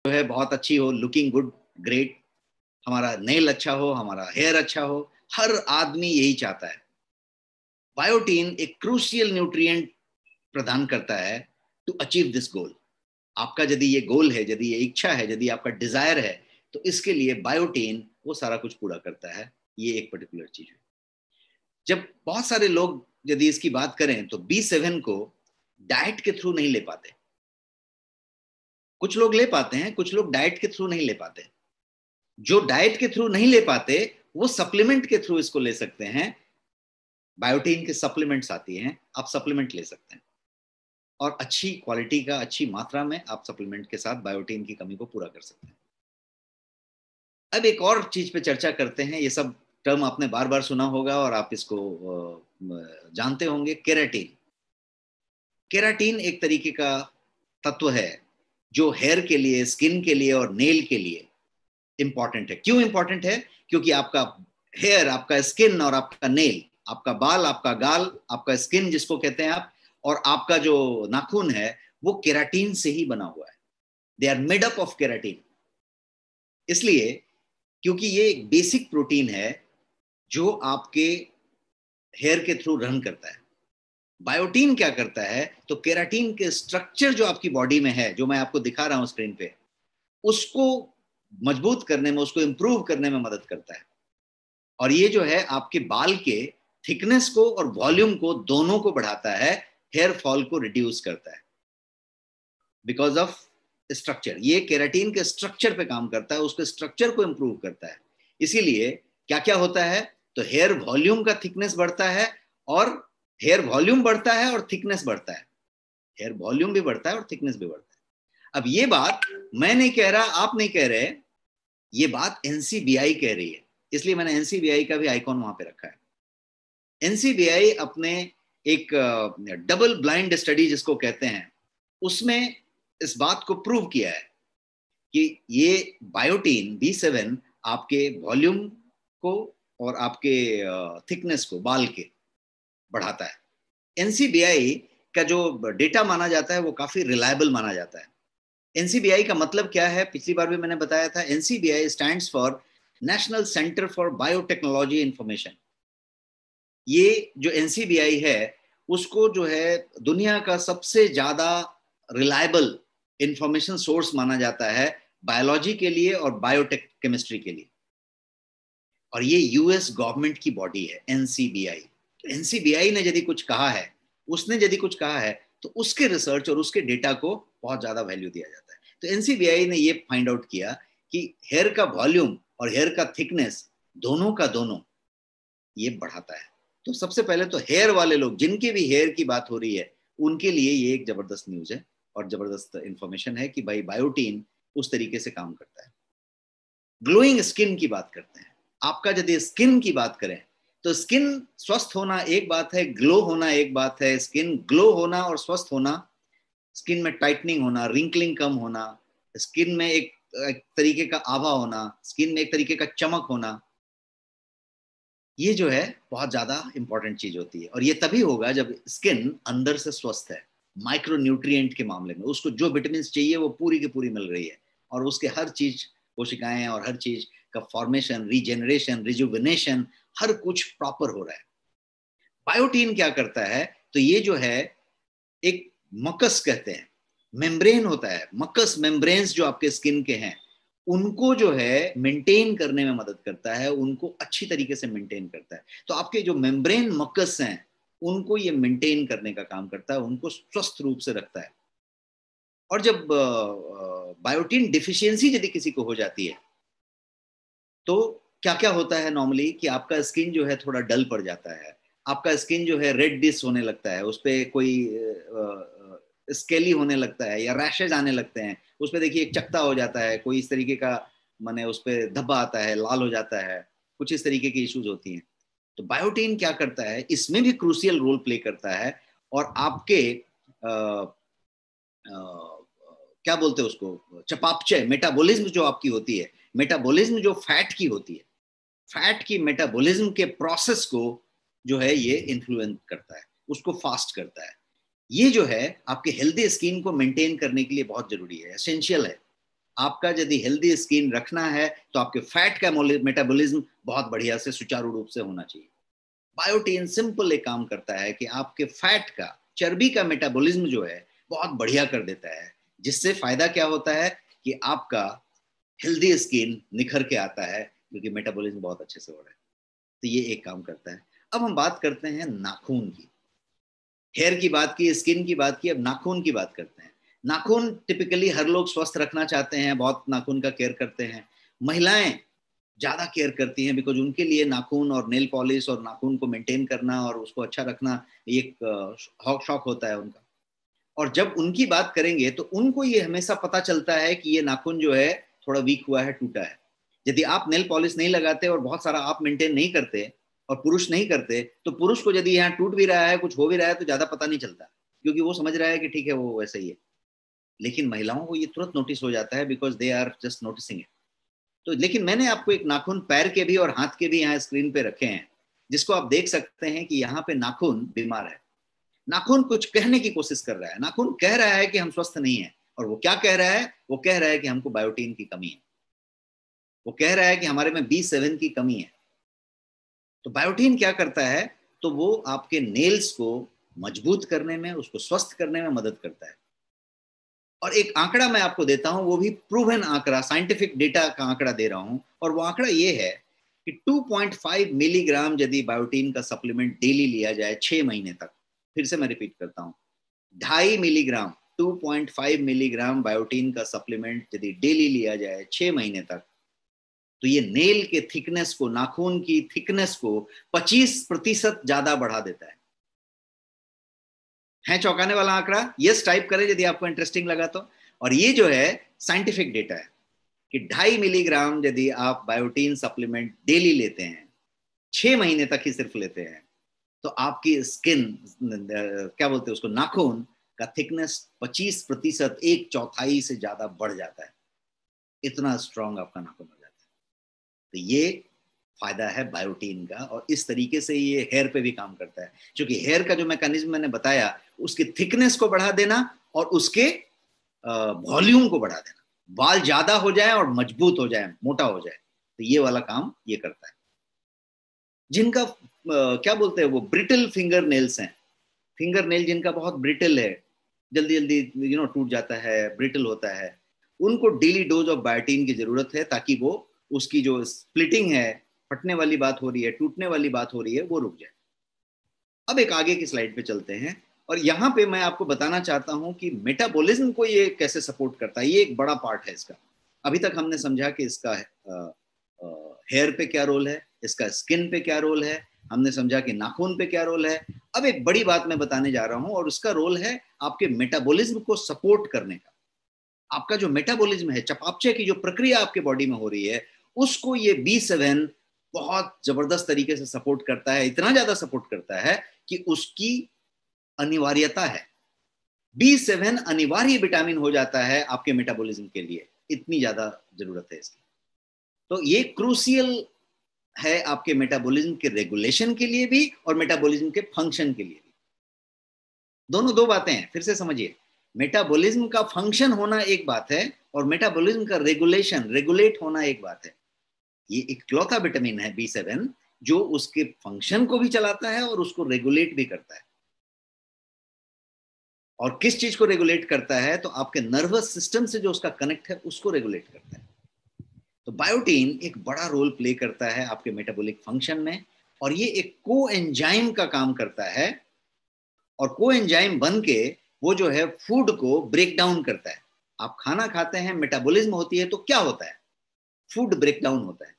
है बहुत अच्छी हो, लुकिंग गुड, ग्रेट, हमारा नेल अच्छा हो, हमारा हेयर अच्छा हो, हर आदमी यही चाहता है। बायोटीन एक क्रूशियल न्यूट्रिएंट प्रदान करता है टू अचीव दिस गोल। आपका यदि ये गोल है, यदि ये इच्छा है, यदि आपका डिजायर है, तो इसके लिए बायोटीन वो सारा कुछ पूरा करता है। ये एक पर्टिकुलर चीज है। जब बहुत सारे लोग यदि इसकी बात करें तो B7 को डाइट के थ्रू नहीं ले पाते। कुछ लोग ले पाते हैं, कुछ लोग डाइट के थ्रू नहीं ले पाते। जो डाइट के थ्रू नहीं ले पाते वो सप्लीमेंट के थ्रू इसको ले सकते हैं। बायोटीन के सप्लीमेंट्स आती हैं, आप सप्लीमेंट ले सकते हैं और अच्छी क्वालिटी का, अच्छी मात्रा में आप सप्लीमेंट के साथ बायोटीन की कमी को पूरा कर सकते हैं। अब एक और चीज पे चर्चा करते हैं। ये सब टर्म आपने बार बार सुना होगा और आप इसको जानते होंगे, केराटिन। केराटिन एक तरीके का तत्व है जो हेयर के लिए, स्किन के लिए और नेल के लिए इंपॉर्टेंट है। क्यों इंपॉर्टेंट है? क्योंकि आपका हेयर, आपका स्किन और आपका नेल, आपका बाल, आपका गाल, आपका स्किन जिसको कहते हैं आप, और आपका जो नाखून है वो केराटिन से ही बना हुआ है। They are made up of keratin. इसलिए क्योंकि ये एक बेसिक प्रोटीन है जो आपके हेयर के थ्रू रन करता है। बायोटीन क्या करता है? तो केराटिन के स्ट्रक्चर जो आपकी बॉडी में है, जो मैं आपको दिखा रहा हूं स्क्रीन पे, उसको मजबूत करने में, उसको इंप्रूव करने में मदद करता है। और ये जो है आपके बाल के थिकनेस को और वॉल्यूम को, दोनों को बढ़ाता है, हेयर फॉल को रिड्यूस करता है बिकॉज ऑफ स्ट्रक्चर। ये केराटिन के स्ट्रक्चर पे काम करता है, उसके स्ट्रक्चर को इंप्रूव करता है। इसीलिए क्या क्या होता है? तो हेयर वॉल्यूम का थिकनेस बढ़ता है, और हेयर वॉल्यूम बढ़ता है और थिकनेस बढ़ता है। हेयर वॉल्यूम भी बढ़ता है और थिकनेस भी बढ़ता है। अब ये बात मैं नहीं कह रहा, आप नहीं कह रहे, ये बात NCBI कह रही है। इसलिए मैंने NCBI का भी आइकॉन वहां पे रखा है। NCBI अपने एक डबल ब्लाइंड स्टडी जिसको कहते हैं, उसमें इस बात को प्रूव किया है कि ये बायोटीन B7 आपके वॉल्यूम को और आपके थिकनेस को, बाल के, बढ़ाता है। NCBI का जो डेटा माना जाता है वो काफी रिलायबल माना जाता है। NCBI का मतलब क्या है? पिछली बार भी मैंने बताया था। NCBI stands for national centre for biotechnology information. ये जो NCBI है उसको जो है दुनिया का सबसे ज्यादा रिलायबल इंफॉर्मेशन सोर्स माना जाता है बायोलॉजी के लिए और बायोटेक केमिस्ट्री के लिए। और ये US गवर्नमेंट की बॉडी है NCBI। तो NCBI ने यदि कुछ कहा है, उसने यदि कुछ कहा है, तो उसके रिसर्च और उसके डेटा को बहुत ज्यादा वैल्यू दिया जाता है। तो NCBI ने ये फाइंड आउट किया कि हेयर का वॉल्यूम और हेयर का थिकनेस, दोनों का दोनों, ये बढ़ाता है। तो सबसे पहले तो हेयर वाले लोग, जिनके भी हेयर की बात हो रही है, उनके लिए ये एक जबरदस्त न्यूज है और जबरदस्त इंफॉर्मेशन है कि भाई बायोटीन उस तरीके से काम करता है। ग्लोइंग स्किन की बात करते हैं। आपका यदि स्किन की बात करें तो स्किन स्वस्थ होना एक बात है, ग्लो होना एक बात है। स्किन ग्लो होना और स्वस्थ होना, स्किन में टाइटनिंग होना, रिंकलिंग कम होना, स्किन में एक तरीके का आभा होना, स्किन में एक तरीके का चमक होना, ये जो है बहुत ज्यादा इंपॉर्टेंट चीज होती है। और ये तभी होगा जब स्किन अंदर से स्वस्थ है। माइक्रो न्यूट्रिएंट के मामले में उसको जो विटामिन चाहिए वो पूरी की पूरी मिल रही है, और उसके हर चीज, कोशिकाएं और हर चीज का फॉर्मेशन, रीजेनरेशन, रिजुविनेशन, हर कुछ प्रॉपर हो रहा है। बायोटीन क्या करता है? तो ये जो है एक मकस कहते हैं, मेम्ब्रेन होता है। मकस मेम्ब्रेन्स जो आपके स्किन के हैं, उनको जो है मेंटेन करने में मदद करता है, उनको अच्छी तरीके से मेंटेन करता है। तो आपके जो मेम्ब्रेन मकस हैं, उनको ये मेंटेन करने का काम करता है, उनको स्वस्थ रूप से रखता है। और जब बायोटीन डिफिशियंसी यदि किसी को हो जाती है तो क्या क्या होता है नॉर्मली कि आपका स्किन जो है थोड़ा डल पड़ जाता है, आपका स्किन जो है रेड डिस होने लगता है, उस पर कोई स्केली होने लगता है या रैशेज आने लगते हैं, उस पर देखिए एक चकता हो जाता है, कोई इस तरीके का, माने उस पर धब्बा आता है, लाल हो जाता है, कुछ इस तरीके की इश्यूज होती हैं। तो बायोटीन क्या करता है? इसमें भी क्रूशियल रोल प्ले करता है। और आपके क्या बोलते हैं उसको, चयापचय, मेटाबॉलिज्म जो आपकी होती है, मेटाबॉलिज्म जो फैट की होती है, फैट की मेटाबॉलिज्म के प्रोसेस को जो है ये इन्फ्लुएंस करता है, उसको फास्ट करता है। ये जो है आपके हेल्दी स्किन को मेंटेन करने के लिए बहुत जरूरी है, एसेंशियल है। आपका यदि हेल्दी स्किन रखना है तो आपके फैट का मेटाबॉलिज्म बहुत बढ़िया से सुचारू रूप से होना चाहिए। बायोटीन सिंपल एक काम करता है कि आपके फैट का, चर्बी का मेटाबॉलिज्म जो है बहुत बढ़िया कर देता है, जिससे फायदा क्या होता है कि आपका हेल्दी स्किन निखर के आता है, क्योंकि मेटाबॉलिज्म बहुत अच्छे से हो रहा है। तो ये एक काम करता है। अब हम बात करते हैं नाखून की। हेयर की बात की, स्किन की बात की, अब नाखून की बात करते हैं। नाखून टिपिकली हर लोग स्वस्थ रखना चाहते हैं, बहुत नाखून का केयर करते हैं। महिलाएं ज्यादा केयर करती हैं, बिकॉज उनके लिए नाखून और नेल पॉलिश और नाखून को मेंटेन करना और उसको अच्छा रखना एक शौक होता है उनका। और जब उनकी बात करेंगे तो उनको ये हमेशा पता चलता है कि ये नाखून जो है थोड़ा वीक हुआ है, टूटा है। यदि आप नेल पॉलिश नहीं लगाते और बहुत सारा आप मेंटेन नहीं करते, और पुरुष नहीं करते, तो पुरुष को यदि यहाँ टूट भी रहा है, कुछ हो भी रहा है, तो ज्यादा पता नहीं चलता, क्योंकि वो समझ रहा है कि ठीक है वो वैसे ही है। लेकिन महिलाओं को ये तुरंत नोटिस हो जाता है, because they are just noticing it. तो लेकिन मैंने आपको एक नाखून पैर के भी और हाथ के भी यहाँ स्क्रीन पे रखे हैं, जिसको आप देख सकते हैं कि यहाँ पे नाखून बीमार है। नाखून कुछ कहने की कोशिश कर रहा है, नाखून कह रहा है कि हम स्वस्थ नहीं है। और वो क्या कह रहा है? वो कह रहा है कि हमको बायोटीन की कमी है, वो कह रहा है कि हमारे में B7 की कमी है। तो बायोटीन क्या करता है? तो वो आपके नेल्स को मजबूत करने में, उसको स्वस्थ करने में मदद करता है। और एक आंकड़ा मैं आपको देता हूं, वो भी प्रूवन आंकड़ा, साइंटिफिक डेटा का आंकड़ा दे रहा हूं, और वो आंकड़ा ये है कि 2.5 मिलीग्राम यदि बायोटीन का सप्लीमेंट डेली लिया जाए 6 महीने तक, फिर से मैं रिपीट करता हूं, 2.5 मिलीग्राम, 2.5 मिलीग्राम बायोटीन का सप्लीमेंट यदि डेली लिया जाए 6 महीने तक, तो ये नेल के थिकनेस को, नाखून की थिकनेस को 25% ज्यादा बढ़ा देता है चौंकाने वाला आंकड़ा? यस टाइप करें यदि आपको इंटरेस्टिंग लगा तो। और ये जो है साइंटिफिक डेटा है कि 2.5 मिलीग्राम यदि आप बायोटीन सप्लीमेंट डेली लेते हैं, 6 महीने तक ही सिर्फ लेते हैं, तो आपकी स्किन, क्या बोलते हैं उसको, नाखून का थिकनेस 25%, 1/4 से ज्यादा बढ़ जाता है। इतना स्ट्रांग आपका नाखून हो जाता है। तो ये फायदा है बायोटीन का, और इस तरीके से ये हेयर पे भी काम करता है, क्योंकि हेयर का जो मैकेनिज्म मैंने बताया, उसकी थिकनेस को बढ़ा देना और उसके वॉल्यूम को बढ़ा देना, बाल ज्यादा हो जाए और मजबूत हो जाए, मोटा हो जाए। तो ये वाला काम ये करता है। जिनका क्या बोलते हैं वो ब्रिटल फिंगर नेल्स हैं, फिंगर नेल जिनका बहुत ब्रिटल है, जल्दी जल्दी टूट जाता है, ब्रिटल होता है, उनको डेली डोज ऑफ बायोटीन की जरूरत है, ताकि वो, उसकी जो स्प्लिटिंग है, फटने वाली बात हो रही है, टूटने वाली बात हो रही है, वो रुक जाए। अब एक आगे की स्लाइड पे चलते हैं, और यहाँ पे मैं आपको बताना चाहता हूँ कि मेटाबॉलिज्म को ये कैसे सपोर्ट करता है। ये एक बड़ा पार्ट है इसका। अभी तक हमने समझा कि इसका हेयर पे क्या रोल है, इसका स्किन पे क्या रोल है, हमने समझा कि नाखून पे क्या रोल है। अब एक बड़ी बात मैं बताने जा रहा हूं, और उसका रोल है आपके मेटाबॉलिज्म को सपोर्ट करने का। आपका जो मेटाबॉलिज्म है, चयापचय की जो प्रक्रिया आपके बॉडी में हो रही है, उसको ये B7 बहुत जबरदस्त तरीके से सपोर्ट करता है, इतना ज्यादा सपोर्ट करता है कि उसकी अनिवार्यता है। B7 अनिवार्य विटामिन हो जाता है आपके मेटाबॉलिज्म के लिए, इतनी ज्यादा जरूरत है इसकी। तो ये क्रूशियल है आपके मेटाबॉलिज्म के रेगुलेशन के लिए भी और मेटाबॉलिज्म के फंक्शन के लिए भी। दोनों दो बातें हैं, फिर से समझिए। मेटाबॉलिज्म का फंक्शन होना एक बात है, और मेटाबॉलिज्म का रेगुलेशन, रेगुलेट होना एक बात है। ये इकलौता विटामिन है B7 जो उसके फंक्शन को भी चलाता है और उसको रेगुलेट भी करता है। और किस चीज को रेगुलेट करता है? तो आपके नर्वस सिस्टम से जो उसका कनेक्ट है, उसको रेगुलेट करता है। तो बायोटीन एक बड़ा रोल प्ले करता है आपके मेटाबॉलिक फंक्शन में, और ये एक को एंजाइम का काम करता है, और को एंजाइम बन के वो जो है फूड को ब्रेक डाउन करता है। आप खाना खाते हैं, मेटाबॉलिज्म होती है, तो क्या होता है? फूड ब्रेक डाउन होता है।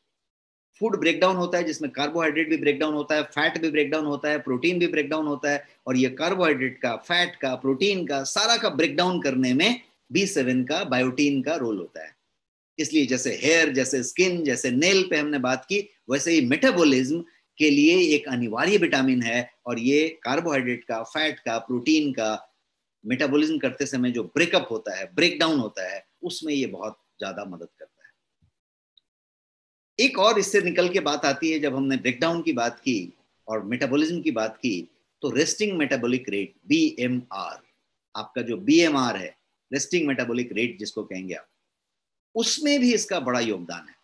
फूड ब्रेक डाउन होता है, जिसमें कार्बोहाइड्रेट भी ब्रेक डाउन होता है, फैट भी ब्रेक डाउन होता है, प्रोटीन भी ब्रेक डाउन होता है। और ये कार्बोहाइड्रेट का, फैट का, प्रोटीन का, सारा का ब्रेक डाउन करने में B7 का, बायोटीन का रोल होता है। इसलिए जैसे हेयर, जैसे स्किन, जैसे नेल पे हमने बात की, वैसे ही मेटाबॉलिज्म के लिए एक अनिवार्य विटामिन है, और ये कार्बोहाइड्रेट का, फैट का, प्रोटीन का मेटाबॉलिज्म करते समय जो ब्रेकअप होता है, ब्रेक डाउन होता है, उसमें ये बहुत ज्यादा मदद करता है। एक और इससे निकल के बात आती है, जब हमने ब्रेकडाउन की बात की और मेटाबॉलिज्म की बात की, तो रेस्टिंग मेटाबॉलिक रेट, BMR, आपका जो BMR है, रेस्टिंग मेटाबॉलिक रेट जिसको कहेंगे आप, उसमें भी इसका बड़ा योगदान है।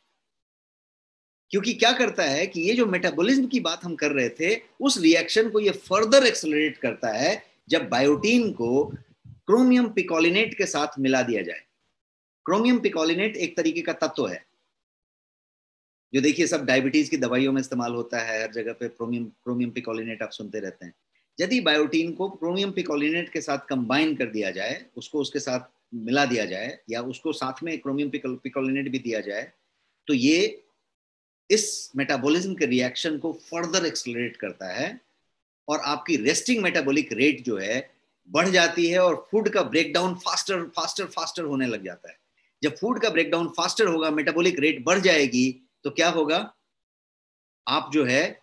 क्योंकि क्या करता है कि ये जो मेटाबॉलिज्म की बात हम कर रहे थे, उस रिएक्शन को ये फर्दर एक्सेलरेट करता है जब बायोटीन को क्रोमियम पिकोलिनेट के साथ मिला दिया जाए। क्रोमियम पिकोलिनेट एक तरीके का तत्व है जो देखिए सब डायबिटीज की दवाइयों में इस्तेमाल होता है, हर जगह पे क्रोमियम क्रोमियम पिकोलिनेट आप सुनते रहते हैं। यदि बायोटीन को क्रोमियम पिकोलिनेट के साथ कंबाइन कर दिया जाए, उसको उसके साथ मिला दिया जाए, या उसको साथ में क्रोमियम पिकोलिनेट भी दिया जाए, तो ये इस मेटाबॉलिज्म के रिएक्शन को फर्दर एक्सेलरेट करता है और आपकी रेस्टिंग मेटाबॉलिक रेट जो है बढ़ जाती है और फूड का ब्रेकडाउन फास्टर फास्टर फास्टर होने लग जाता है। जब फूड का ब्रेकडाउन फास्टर होगा, मेटाबॉलिक रेट बढ़ जाएगी, तो क्या होगा, आप जो है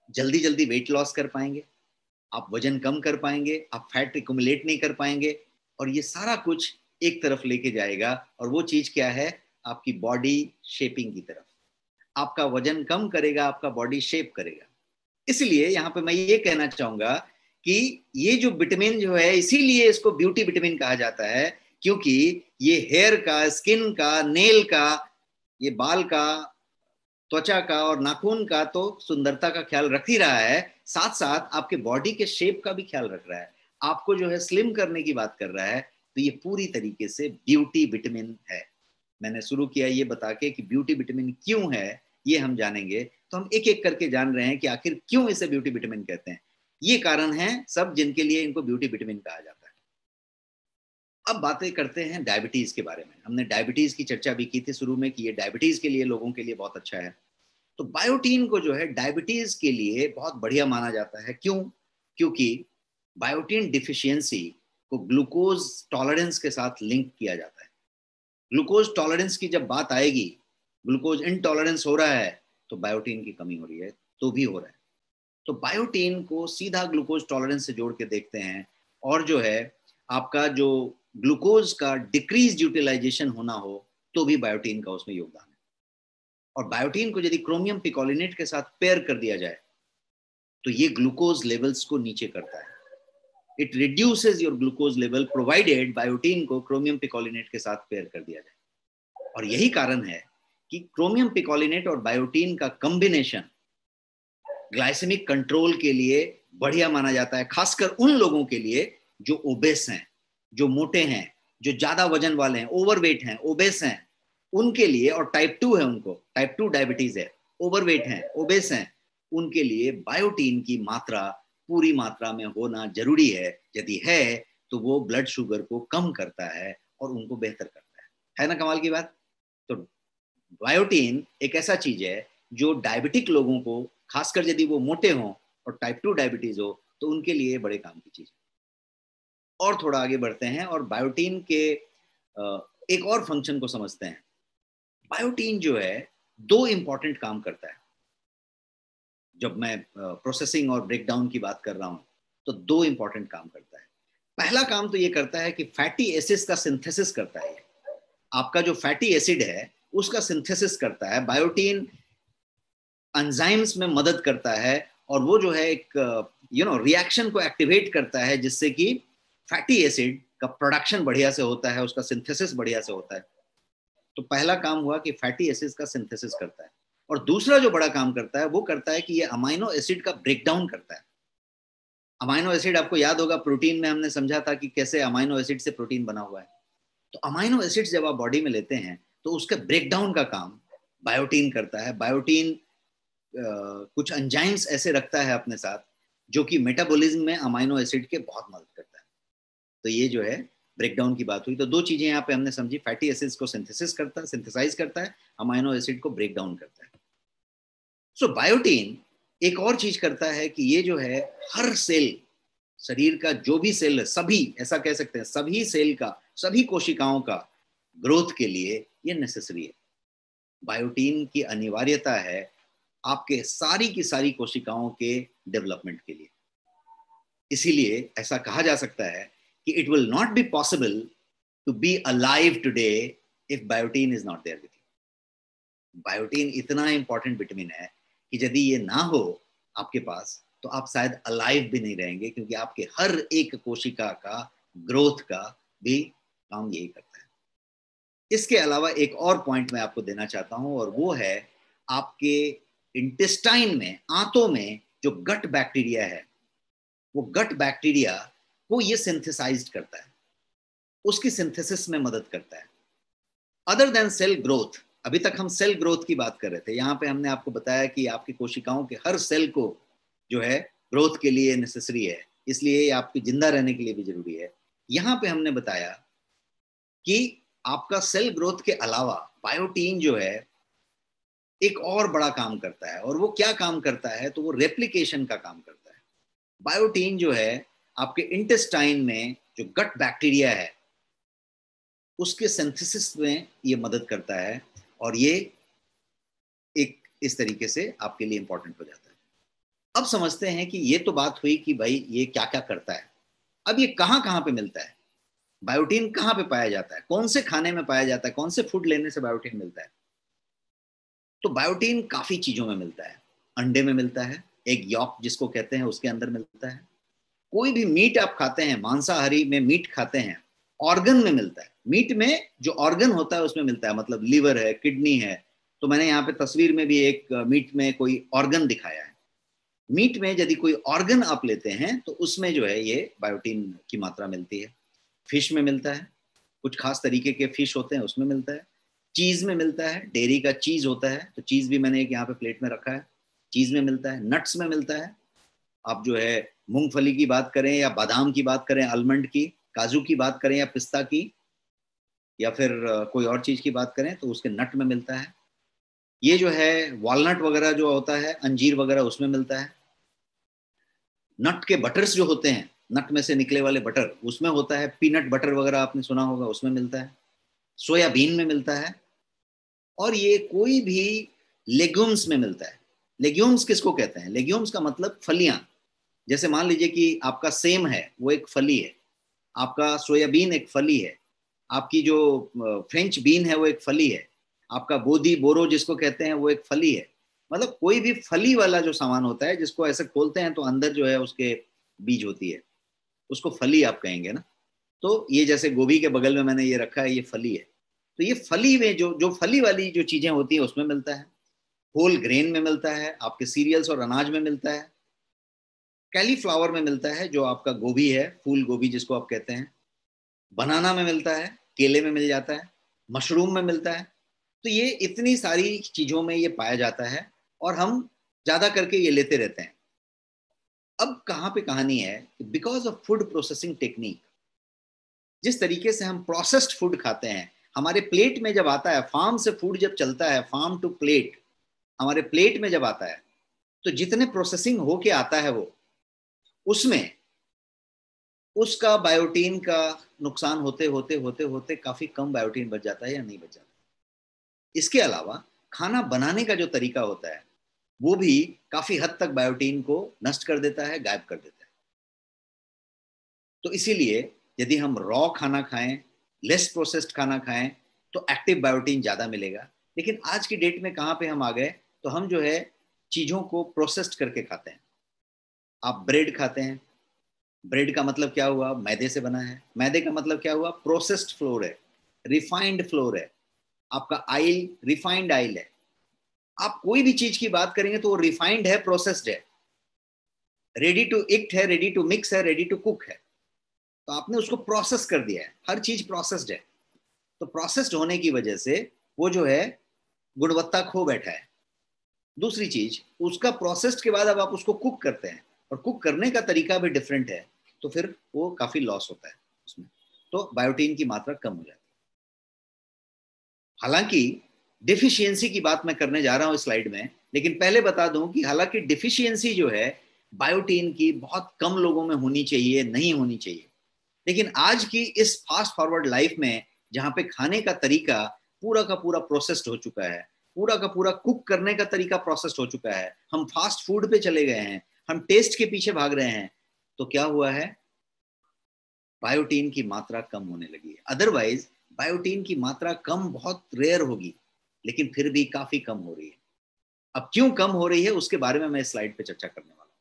जल्दी जल्दी वेट लॉस कर पाएंगे, आप वजन कम कर पाएंगे, आप फैट एक्युमुलेट नहीं कर पाएंगे, और ये सारा कुछ एक तरफ लेके जाएगा। और वो चीज क्या है, आपकी बॉडी शेपिंग की तरफ। आपका वजन कम करेगा, आपका बॉडी शेप करेगा। इसलिए यहाँ पे मैं ये कहना चाहूंगा कि ये जो विटामिन जो है, इसीलिए इसको ब्यूटी विटामिन कहा जाता है, क्योंकि ये हेयर का, स्किन का, नेल का, ये बाल का, त्वचा का और नाखून का तो सुंदरता का ख्याल रख ही रहा है, साथ साथ आपके बॉडी के शेप का भी ख्याल रख रहा है, आपको जो है स्लिम करने की बात कर रहा है। तो ये पूरी तरीके से ब्यूटी विटामिन है। मैंने शुरू किया ये बता के कि ब्यूटी विटामिन क्यों है, ये हम जानेंगे। तो हम एक एक करके जान रहे हैं कि आखिर क्यों इसे ब्यूटी विटामिन कहते हैं। ये कारण है सब जिनके लिए इनको ब्यूटी विटामिन कहा जाता है। अब बातें करते हैं डायबिटीज के बारे में। हमने डायबिटीज की चर्चा भी की थी शुरू में कि ये डायबिटीज के लिए, लोगों के लिए बहुत अच्छा है। तो बायोटीन को जो है डायबिटीज के लिए बहुत बढ़िया माना जाता है। क्यों? क्योंकि बायोटीन डिफिशियंसी को ग्लूकोज टॉलरेंस के साथ लिंक किया जाता है। ग्लूकोज टॉलरेंस की जब बात आएगी, ग्लूकोज इनटॉलरेंस हो रहा है तो बायोटीन की कमी हो रही है, तो भी हो रहा है। तो बायोटीन को सीधा ग्लूकोज टॉलरेंस से जोड़ के देखते हैं, और जो है आपका जो ग्लूकोज का डिक्रीज यूटिलाइजेशन होना हो, तो भी बायोटीन का उसमें योगदान है। और बायोटीन को यदि क्रोमियम पिकोलिनेट के साथ पेयर कर दिया जाए, तो ये ग्लूकोज लेवल्स को नीचे करता है। It reduces your glucose level provided biotin को क्रोमियम पिकोलिनेट के साथ पेयर कर दिया जाए। और यही कारण है कि क्रोमियम पिकोलिनेट और बायोटीन का कॉम्बिनेशन ग्लाइसेमिक कंट्रोल के लिए बढ़िया माना जाता है, खासकर उन लोगों के लिए जो ओबेस हैं, जो मोटे हैं, जो ज्यादा वजन वाले हैं, ओवरवेट हैं, ओबेस हैं, उनके लिए। और टाइप 2 है, उनको टाइप 2 डायबिटीज है, ओवरवेट हैं, ओबेस हैं, उनके लिए बायोटीन की मात्रा पूरी मात्रा में होना जरूरी है। यदि है तो वो ब्लड शुगर को कम करता है और उनको बेहतर करता है ना? कमाल की बात। तो बायोटीन एक ऐसा चीज है जो डायबिटिक लोगों को, खासकर यदि वो मोटे हों और टाइप 2 डायबिटीज हो, तो उनके लिए बड़े काम की चीज है। और थोड़ा आगे बढ़ते हैं और बायोटीन के एक और फंक्शन को समझते हैं। बायोटीन जो है दो इंपॉर्टेंट काम करता है। जब मैं प्रोसेसिंग और ब्रेकडाउन की बात कर रहा हूं, तो दो इंपॉर्टेंट काम करता है। पहला काम तो ये करता है कि फैटी एसिड्स का सिंथेसिस करता है। आपका जो फैटी एसिड है उसका सिंथेसिस करता है बायोटीन, एंजाइम्स में मदद करता है, और वो जो है एक रिएक्शन को एक्टिवेट करता है, जिससे कि फैटी एसिड का प्रोडक्शन बढ़िया से होता है, उसका सिंथेसिस बढ़िया से होता है। तो पहला काम हुआ कि फैटी एसिड्स का सिंथेसिस करता है। और दूसरा जो बड़ा काम करता है वो करता है कि ये अमाइनो एसिड का ब्रेकडाउन करता है। अमाइनो एसिड आपको याद होगा, प्रोटीन में हमने समझा था कि कैसे अमाइनो एसिड से प्रोटीन बना हुआ है। तो अमाइनो एसिड्स जब आप बॉडी में लेते हैं तो उसके ब्रेकडाउन का काम बायोटीन करता है। बायोटीन कुछ एंजाइम्स ऐसे रखता है अपने साथ जो कि मेटाबॉलिज्म में अमाइनो एसिड के बहुत मदद करता है। तो ये जो है ब्रेकडाउन की बात हुई। तो दो चीजें यहाँ पे हमने समझी, फैटी एसिड्स को सिंथेसाइज करता है, अमाइनो एसिड को ब्रेक डाउन करता है। सो बायोटीन एक और चीज करता है कि ये जो है हर सेल, शरीर का जो भी सेल है, सभी, ऐसा कह सकते हैं सभी सेल का, सभी कोशिकाओं का ग्रोथ के लिए ये नेसेसरी है। बायोटीन की अनिवार्यता है आपके सारी की सारी कोशिकाओं के डेवलपमेंट के लिए। इसीलिए ऐसा कहा जा सकता है कि it will not be possible to be alive today if biotin is not there with you. Biotin इतना इंपॉर्टेंट विटामिन है कि यदि ये ना हो आपके पास, तो आप शायद अलाइव भी नहीं रहेंगे, क्योंकि आपके हर एक कोशिका का ग्रोथ का भी काम यही करता है। इसके अलावा एक और पॉइंट मैं आपको देना चाहता हूं, और वो है आपके इंटेस्टाइन में, आंतों में जो गट बैक्टीरिया है, वो गट बैक्टीरिया को ये सिंथेसाइज करता है, उसकी सिंथेसिस में मदद करता है। अदर देन सेल ग्रोथ, अभी तक हम सेल ग्रोथ की बात कर रहे थे, यहाँ पे हमने आपको बताया कि आपकी कोशिकाओं के हर सेल को जो है ग्रोथ के लिए नेसेसरी है, इसलिए आपकी जिंदा रहने के लिए भी जरूरी है। यहाँ पे हमने बताया कि आपका सेल ग्रोथ के अलावा बायोटीन जो है एक और बड़ा काम करता है, और वो क्या काम करता है, तो वो रेप्लिकेशन का काम करता है। बायोटीन जो है आपके इंटेस्टाइन में जो गट बैक्टीरिया है उसके सिंथेसिस में ये मदद करता है, और ये एक इस तरीके से आपके लिए इंपॉर्टेंट हो जाता है। अब समझते हैं कि ये तो बात हुई कि भाई ये क्या क्या करता है। अब ये कहाँ कहाँ पे मिलता है, बायोटीन कहाँ पे पाया जाता है, कौन से खाने में पाया जाता है, कौन से फूड लेने से बायोटीन मिलता है। तो बायोटीन काफी चीजों में मिलता है। अंडे में मिलता है, एग यॉक जिसको कहते हैं उसके अंदर मिलता है। कोई भी मीट आप खाते हैं, मांसाहारी में मीट खाते हैं, ऑर्गन में मिलता है। मीट में जो ऑर्गन होता है उसमें मिलता है, मतलब लीवर है, किडनी है। तो मैंने यहाँ पे तस्वीर में भी एक मीट में कोई ऑर्गन दिखाया है। मीट में यदि कोई ऑर्गन आप लेते हैं तो उसमें जो है ये बायोटीन की मात्रा मिलती है। फिश में मिलता है, कुछ खास तरीके के फिश होते हैं उसमें मिलता है। चीज में मिलता है, डेयरी का चीज होता है, तो चीज भी मैंने एक यहाँ पे प्लेट में रखा है, चीज में मिलता है। नट्स में मिलता है, आप जो है मूंगफली की बात करें या बादाम की बात करें, आलमंड की, काजू की बात करें या पिस्ता की, या फिर कोई और चीज की बात करें तो उसके नट में मिलता है। ये जो है वॉलनट वगैरह जो होता है, अंजीर वगैरह, उसमें मिलता है। नट के बटर्स जो होते हैं, नट में से निकले वाले बटर, उसमें होता है। पीनट बटर वगैरह आपने सुना होगा, उसमें मिलता है। सोयाबीन में मिलता है। और ये कोई भी लेग्यूम्स में मिलता है। लेग्यूम्स किसको कहते हैं, लेग्यूम्स का मतलब फलियां। जैसे मान लीजिए कि आपका सेम है, वो एक फली है। आपका सोयाबीन एक फली है। आपकी जो फ्रेंच बीन है वो एक फली है। आपका बोधी बोरो जिसको कहते हैं वो एक फली है। मतलब कोई भी फली वाला जो सामान होता है जिसको ऐसे खोलते हैं तो अंदर जो है उसके बीज होती है, उसको फली आप कहेंगे ना। तो ये जैसे गोभी के बगल में मैंने ये रखा है, ये फली है। तो ये फली में जो जो फली वाली जो चीजें होती है उसमें मिलता है। होल ग्रेन में मिलता है, आपके सीरियल्स और अनाज में मिलता है। कैलीफ्लावर में मिलता है, जो आपका गोभी है, फूल गोभी जिसको आप कहते हैं। बनाना में मिलता है, केले में मिल जाता है, मशरूम में मिलता है। तो ये इतनी सारी चीजों में ये पाया जाता है, और हम ज्यादा करके ये लेते रहते हैं। अब कहाँ पे कहानी है, because of food processing technique, जिस तरीके से हम प्रोसेस्ड फूड खाते हैं, हमारे प्लेट में जब आता है, फार्म से फूड जब चलता है, फार्म टू प्लेट, हमारे प्लेट में जब आता है, तो जितने प्रोसेसिंग होके आता है वो, उसमें उसका बायोटीन का नुकसान होते होते होते होते काफी कम बायोटीन बच जाता है या नहीं बच जाता। इसके अलावा खाना बनाने का जो तरीका होता है वो भी काफी हद तक बायोटीन को नष्ट कर देता है, गायब कर देता है। तो इसीलिए यदि हम रॉ खाना खाएं, लेस प्रोसेस्ड खाना खाएं, तो एक्टिव बायोटीन ज्यादा मिलेगा। लेकिन आज की डेट में कहाँ पे हम आ गए, तो हम जो है चीजों को प्रोसेस्ड करके खाते हैं। आप ब्रेड खाते हैं, ब्रेड का मतलब क्या हुआ, मैदे से बना है। मैदे का मतलब क्या हुआ, प्रोसेस्ड फ्लोर है, रिफाइंड फ्लोर है। आपका आयल रिफाइंड आयल है। आप कोई भी चीज की बात करेंगे तो वो रिफाइंड है, प्रोसेस्ड है, रेडी टू इट है, रेडी टू मिक्स है, रेडी टू कुक है। तो आपने उसको प्रोसेस कर दिया है, हर चीज प्रोसेस्ड है। तो प्रोसेस्ड होने की वजह से वो जो है गुणवत्ता खो बैठा है। दूसरी चीज, उसका प्रोसेस्ड के बाद अब आप उसको कुक करते हैं, और कुक करने का तरीका भी डिफरेंट है, तो फिर वो काफी लॉस होता है उसमें। तो बायोटीन की मात्रा कम हो जाती है। हालांकि डिफिशियंसी की बात मैं करने जा रहा हूं इस स्लाइड में, लेकिन पहले बता दूं कि हालांकि डिफिशियंसी जो है बायोटीन की बहुत कम लोगों में होनी चाहिए, नहीं होनी चाहिए। लेकिन आज की इस फास्ट फॉरवर्ड लाइफ में, जहां पे खाने का तरीका पूरा का पूरा प्रोसेस्ड हो चुका है, पूरा का पूरा कुक करने का तरीका प्रोसेस्ड हो चुका है, हम फास्ट फूड पे चले गए हैं, हम टेस्ट के पीछे भाग रहे हैं, तो क्या हुआ है, बायोटीन की मात्रा कम होने लगी है। अदरवाइज बायोटीन की मात्रा कम बहुत रेयर होगी, लेकिन फिर भी काफी कम हो रही है। अब क्यों कम हो रही है उसके बारे में मैं इस स्लाइड पे चर्चा करने वाला हूं।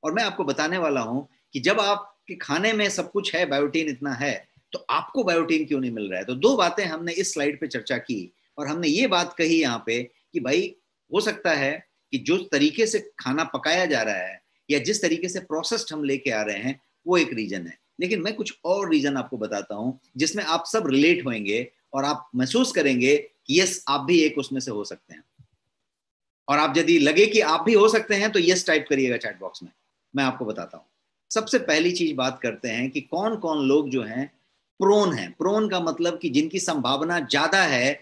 और मैं आपको बताने वाला हूं कि जब आपके खाने में सब कुछ है, बायोटीन इतना है, तो आपको बायोटीन क्यों नहीं मिल रहा है? तो दो बातें हमने इस स्लाइड पे चर्चा की और हमने ये बात कही यहाँ पे कि भाई हो सकता है कि जो तरीके से खाना पकाया जा रहा है या जिस तरीके से प्रोसेस्ड हम लेके आ रहे हैं वो एक रीजन है, लेकिन मैं कुछ और रीजन आपको बताता हूँ जिसमें आप सब रिलेट होंगे और आप महसूस करेंगे कि यस आप भी एक उसमें से हो सकते हैं। और आप यदि लगे कि आप भी हो सकते हैं तो यस टाइप करिएगा चैट बॉक्स में, मैं आपको बताता हूँ। सबसे पहली चीज बात करते हैं कि कौन कौन लोग जो हैं प्रोन है। प्रोन का मतलब कि जिनकी संभावना ज्यादा है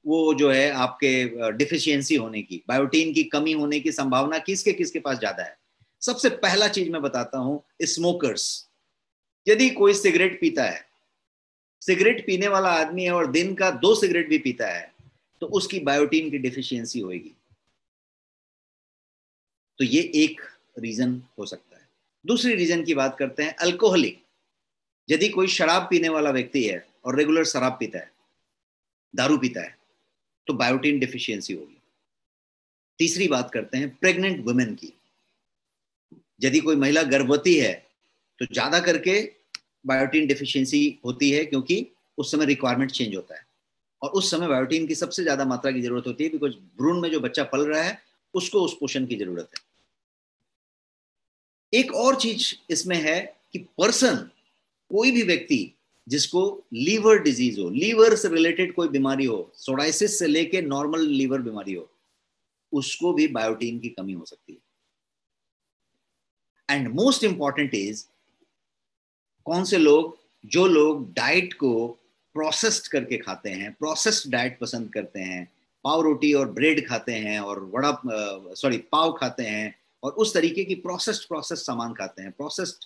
वो जो है आपके डिफिशियंसी होने की, बायोटीन की कमी होने की संभावना किसके किसके पास ज्यादा है। सबसे पहला चीज मैं बताता हूं, स्मोकर्स। यदि कोई सिगरेट पीता है, सिगरेट पीने वाला आदमी है और दिन का 2 सिगरेट भी पीता है तो उसकी बायोटीन की डिफिशियंसी होगी। तो ये एक रीजन हो सकता है। दूसरी रीजन की बात करते हैं, अल्कोहलिक। यदि कोई शराब पीने वाला व्यक्ति है और रेगुलर शराब पीता है, दारू पीता है, तो बायोटीन डिफिशियंसी होगी। तीसरी बात करते हैं प्रेग्नेंट वुमेन की। यदि कोई महिला गर्भवती है तो ज्यादा करके बायोटीन डिफिशियंसी होती है क्योंकि उस समय रिक्वायरमेंट चेंज होता है और उस समय बायोटीन की सबसे ज्यादा मात्रा की जरूरत होती है बिकॉज भ्रूण में जो बच्चा पल रहा है उसको उस पोषण की जरूरत है। एक और चीज इसमें है कि पर्सन, कोई भी व्यक्ति जिसको लीवर डिजीज हो, लीवर से रिलेटेड कोई बीमारी हो, सोराइसिस से लेके नॉर्मल लीवर बीमारी हो, उसको भी बायोटीन की कमी हो सकती है। एंड मोस्ट इंपॉर्टेंट इज कौन से लोग, जो लोग डाइट को प्रोसेस्ड करके खाते हैं, प्रोसेस्ड डाइट पसंद करते हैं, पाव रोटी और ब्रेड खाते हैं और पाव खाते हैं और उस तरीके की प्रोसेस्ड सामान खाते हैं, प्रोसेस्ड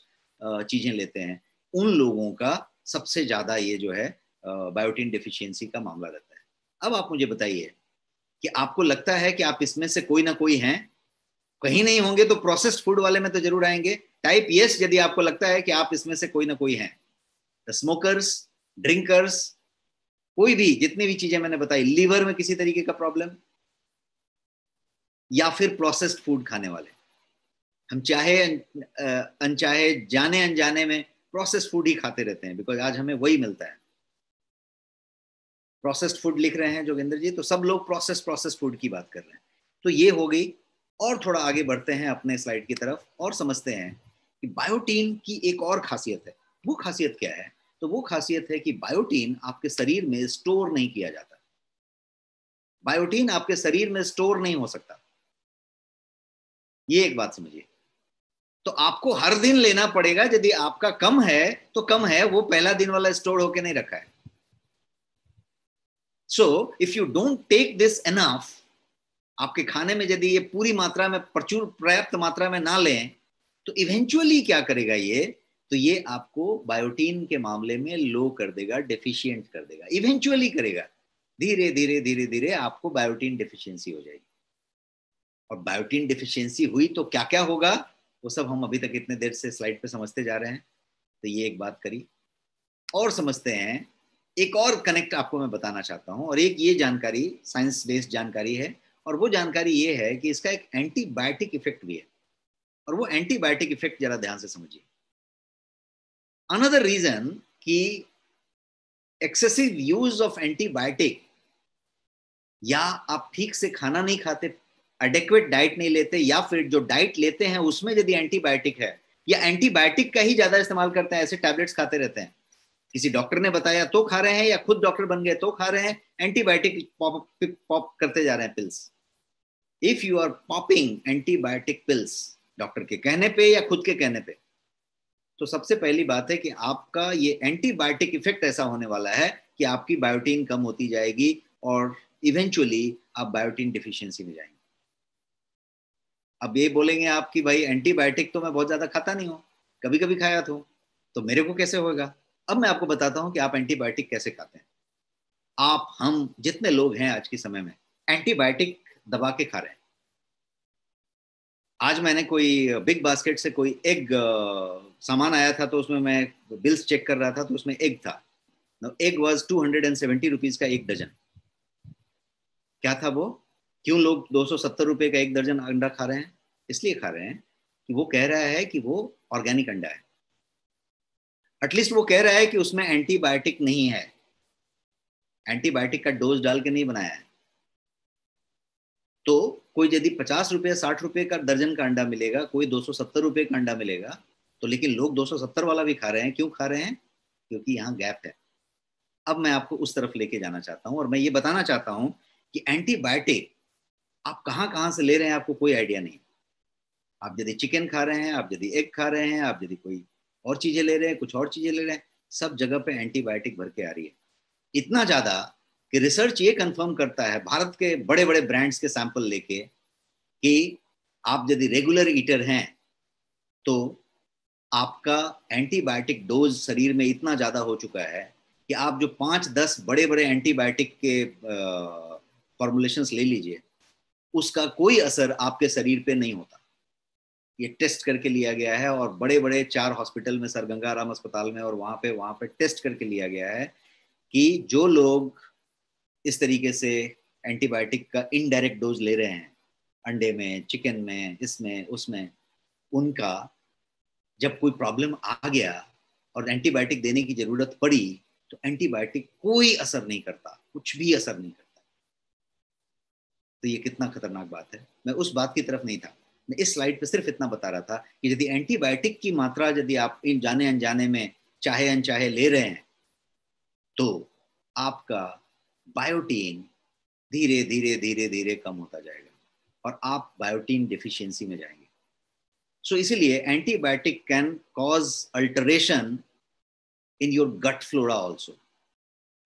चीजें लेते हैं, उन लोगों का सबसे ज्यादा ये जो है बायोटीन डिफिशियंसी का मामला रहता है। अब आप मुझे बताइए कि आपको लगता है कि आप इसमें से कोई ना कोई हैं? कहीं नहीं होंगे तो प्रोसेस्ड फूड वाले में तो जरूर आएंगे। टाइप यस यदि आपको लगता है कि आप इसमें से कोई ना कोई हैं। स्मोकर्स, ड्रिंकर्स, कोई भी, जितनी भी चीजें मैंने बताई, लीवर में किसी तरीके का प्रॉब्लम, या फिर प्रोसेस्ड फूड खाने वाले। हम चाहे अनचाहे, जाने अनजाने में प्रोसेस्ड फूड ही खाते रहते हैं बिकॉज आज हमें वही मिलता है। प्रोसेस्ड फूड लिख रहे हैं जोगिंदर जी, तो सब लोग प्रोसेस्ड फूड की बात कर रहे हैं। तो ये हो गई। और थोड़ा आगे बढ़ते हैं अपने स्लाइड की तरफ और समझते हैं कि बायोटीन की एक और खासियत है। वो खासियत क्या है? तो वो खासियत है कि बायोटीन आपके शरीर में स्टोर नहीं किया जाता। बायोटीन आपके शरीर में स्टोर नहीं हो सकता, ये एक बात समझिए। तो आपको हर दिन लेना पड़ेगा। यदि आपका कम है तो कम है, वो पहला दिन वाला स्टोर होके नहीं रखा है। So if you don't take this enough, आपके खाने में यदि ये पूरी मात्रा में, प्रचुर पर्याप्त मात्रा में ना लें, तो इवेंचुअली क्या करेगा ये? तो ये आपको बायोटीन के मामले में लो कर देगा, डेफिशिएंट कर देगा, इवेंचुअली करेगा। धीरे धीरे धीरे धीरे आपको बायोटीन डिफिशियंसी हो जाएगी। और बायोटीन डिफिशियंसी हुई तो क्या क्या होगा, वो सब हम अभी तक इतने देर से स्लाइड पे समझते जा रहे हैं। तो ये एक बात करी और समझते हैं। एक और कनेक्ट आपको मैं बताना चाहता हूं, और एक ये जानकारी साइंस बेस्ड जानकारी है, और वो जानकारी ये है कि इसका एक एंटीबायोटिक इफेक्ट भी है। और वो एंटीबायोटिक इफेक्ट जरा ध्यान से समझिए। अनदर रीजन कि एक्सेसिव यूज ऑफ एंटीबायोटिक, या आप ठीक से खाना नहीं खाते, एडेक्वेट डाइट नहीं लेते, या फिर जो डाइट लेते हैं उसमें यदि एंटीबायोटिक है, या एंटीबायोटिक का ही ज्यादा इस्तेमाल करते हैं, ऐसे टैबलेट्स खाते रहते हैं, किसी डॉक्टर ने बताया तो खा रहे हैं या खुद डॉक्टर बन गए तो खा रहे हैं, एंटीबायोटिक पॉप करते जा रहे हैं pills. If you are popping antibiotic pills doctor के कहने पे या खुद के कहने पे, तो सबसे पहली बात है कि आपका ये एंटीबायोटिक इफेक्ट ऐसा होने वाला है कि आपकी बायोटीन कम होती जाएगी और इवेंचुअली आप बायोटीन डिफिशियंसी में जाएंगे। अब ये बोलेंगे आप कि भाई एंटीबायोटिक तो मैं बहुत ज्यादा खाता नहीं हूँ, कभी कभी खाया तो मेरे को कैसे होगा? अब मैं आपको बताता हूँ कि आप एंटीबायोटिक कैसे खाते हैं। आप, हम जितने लोग हैं आज के समय में एंटीबायोटिक दबा के खा रहे हैं। आज मैंने कोई बिग बास्केट से कोई एग सामान आया था, तो उसमें मैं बिल्स चेक कर रहा था, तो उसमें एग था। एग वाज 270 रुपीज का एक डजन। क्या था वो? क्यों लोग 270 रुपए का एक दर्जन अंडा खा रहे हैं? इसलिए खा रहे हैं कि वो कह रहा है कि वो ऑर्गेनिक अंडा है। एटलीस्ट वो कह रहा है कि उसमें एंटीबायोटिक नहीं है, एंटीबायोटिक का डोज डाल के नहीं बनाया है। तो कोई यदि 50 रुपये 60 रुपये का दर्जन का अंडा मिलेगा, कोई 270 रुपये का अंडा मिलेगा, तो लेकिन लोग 270 वाला भी खा रहे हैं। क्यों खा रहे हैं? क्योंकि यहाँ गैप है। अब मैं आपको उस तरफ लेके जाना चाहता हूँ और मैं ये बताना चाहता हूँ कि एंटीबायोटिक आप कहाँ कहाँ से ले रहे हैं, आपको कोई आइडिया नहीं। आप यदि चिकन खा रहे हैं, आप यदि एग खा रहे हैं, आप यदि कोई और चीजें ले रहे हैं, कुछ और चीजें ले रहे हैं, सब जगह पे एंटीबायोटिक भर के आ रही है। इतना ज्यादा कि रिसर्च ये कंफर्म करता है भारत के बड़े बड़े ब्रांड्स के सैंपल लेके कि आप यदि रेगुलर ईटर हैं तो आपका एंटीबायोटिक डोज शरीर में इतना ज्यादा हो चुका है कि आप जो 5-10 बड़े बड़े एंटीबायोटिक के फॉर्मुलेशंस ले लीजिए, उसका कोई असर आपके शरीर पे नहीं होता। ये टेस्ट करके लिया गया है और बड़े बड़े 4 हॉस्पिटल में, सर गंगाराम अस्पताल में और वहां पे टेस्ट करके लिया गया है कि जो लोग इस तरीके से एंटीबायोटिक का इनडायरेक्ट डोज ले रहे हैं, अंडे में, चिकन में, इसमें उसमें, उनका जब कोई प्रॉब्लम आ गया और एंटीबायोटिक देने की जरूरत पड़ी तो एंटीबायोटिक कोई असर नहीं करता, कुछ भी असर नहीं करता। तो ये कितना खतरनाक बात है। मैं उस बात की तरफ नहीं था, मैं इस स्लाइड पे सिर्फ इतना बता रहा था कि यदि एंटीबायोटिक की मात्रा यदि आप इन जाने अनजाने में चाहे अनचाहे ले रहे हैं तो आपका बायोटीन धीरे धीरे धीरे धीरे कम होता जाएगा और आप बायोटीन डिफिशियंसी में जाएंगे। सो इसीलिए antibiotic can cause alteration in your gut flora also.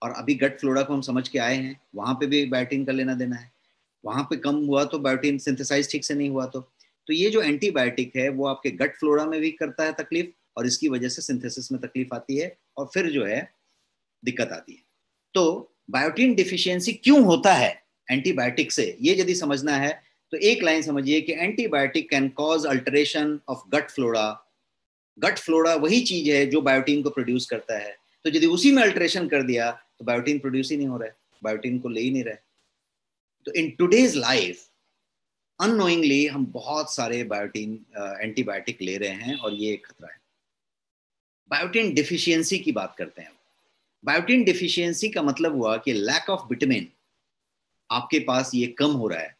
और अभी गट फ्लोरा को हम समझ के आए हैं, वहां पे भी बायोटीन का लेना देना है। वहां पे कम हुआ तो बायोटीन सिंथेसाइज ठीक से नहीं हुआ तो ये जो एंटीबायोटिक है वो आपके गट फ्लोरा में भी करता है तकलीफ और इसकी वजह से सिंथेसिस में तकलीफ आती है और फिर जो है दिक्कत आती है। तो बायोटीन डिफिशियंसी क्यों होता है एंटीबायोटिक से, ये यदि समझना है तो एक लाइन समझिए कि antibiotic can cause alteration of gut flora. Gut flora वही चीज है जो बायोटीन को प्रोड्यूस करता है, तो यदि उसी में अल्टरेशन कर दिया तो बायोटीन प्रोड्यूस ही नहीं हो रहा है, बायोटीन को ले ही नहीं रहा है। तो इन टूडेज लाइफ अननोइंगली हम बहुत सारे बायोटीन एंटीबायोटिक ले रहे हैं और ये एक खतरा है। बायोटीन डिफिशियंसी की बात करते हैं। बायोटीन डिफिशियंसी का मतलब हुआ कि लैक ऑफ विटामिन आपके पास ये कम हो रहा है।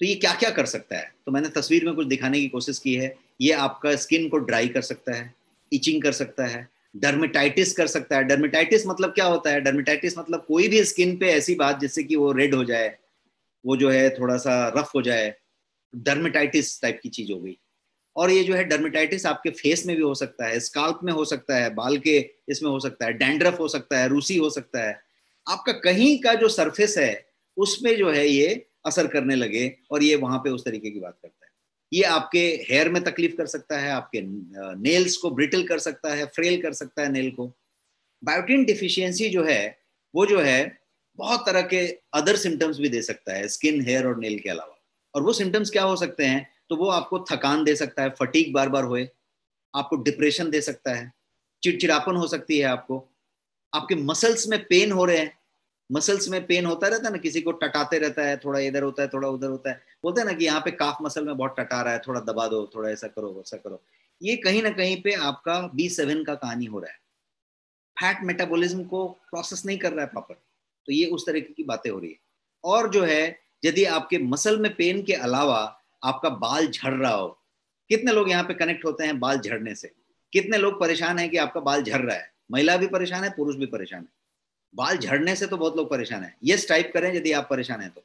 तो ये क्या क्या कर सकता है, तो मैंने तस्वीर में कुछ दिखाने की कोशिश की है। ये आपका स्किन को ड्राई कर सकता है, इचिंग कर सकता है, डर्मेटाइटिस कर सकता है। डर्मेटाइटिस मतलब क्या होता है? डर्मेटाइटिस मतलब कोई भी स्किन पे ऐसी बात जिससे कि वो रेड हो जाए, वो जो है थोड़ा सा रफ हो जाए, डर्मेटाइटिस टाइप की चीज हो गई। और ये जो है डर्मेटाइटिस आपके फेस में भी हो सकता है, स्काल्प में हो सकता है, बाल के इसमें हो सकता है, डैंड्रफ हो सकता है, रूसी हो सकता है। आपका कहीं का जो सरफेस है उसमें जो है ये असर करने लगे और ये वहां पे उस तरीके की बात करता है। ये आपके हेयर में तकलीफ कर सकता है, आपके नेल्स को ब्रिटल कर सकता है, फ्रेल कर सकता है नेल को। बायोटीन डिफिशियंसी जो है वो जो है बहुत तरह के अदर सिम्टम्स भी दे सकता है स्किन, हेयर और नेल के अलावा। और वो सिम्टम्स क्या हो सकते हैं? तो वो आपको थकान दे सकता है, फटीग बार बार होए, आपको डिप्रेशन दे सकता है, चिड़चिड़ापन हो सकती है आपको, आपके मसल्स में पेन हो रहे हैं। मसल्स में पेन होता रहता है ना, किसी को टटाते रहता है, थोड़ा इधर होता है थोड़ा उधर होता है, बोलते हैं ना कि यहाँ पे काफ मसल में बहुत टटा रहा है, थोड़ा दबा दो, थोड़ा ऐसा करो वैसा करो। ये कहीं ना कहीं पे आपका B7 का कहानी हो रहा है, फैट मेटाबॉलिज्म को प्रोसेस नहीं कर रहा है प्रॉपर। तो ये उस तरीके की बातें हो रही है। और जो है यदि आपके मसल में पेन के अलावा आपका बाल झड़ रहा हो, कितने लोग यहाँ पे कनेक्ट होते हैं बाल झड़ने से? कितने लोग परेशान हैं कि आपका बाल झड़ रहा है? महिला भी परेशान है, पुरुष भी परेशान है। बाल झड़ने से तो बहुत लोग परेशान हैं। यस टाइप करें यदि आप परेशान हैं तो।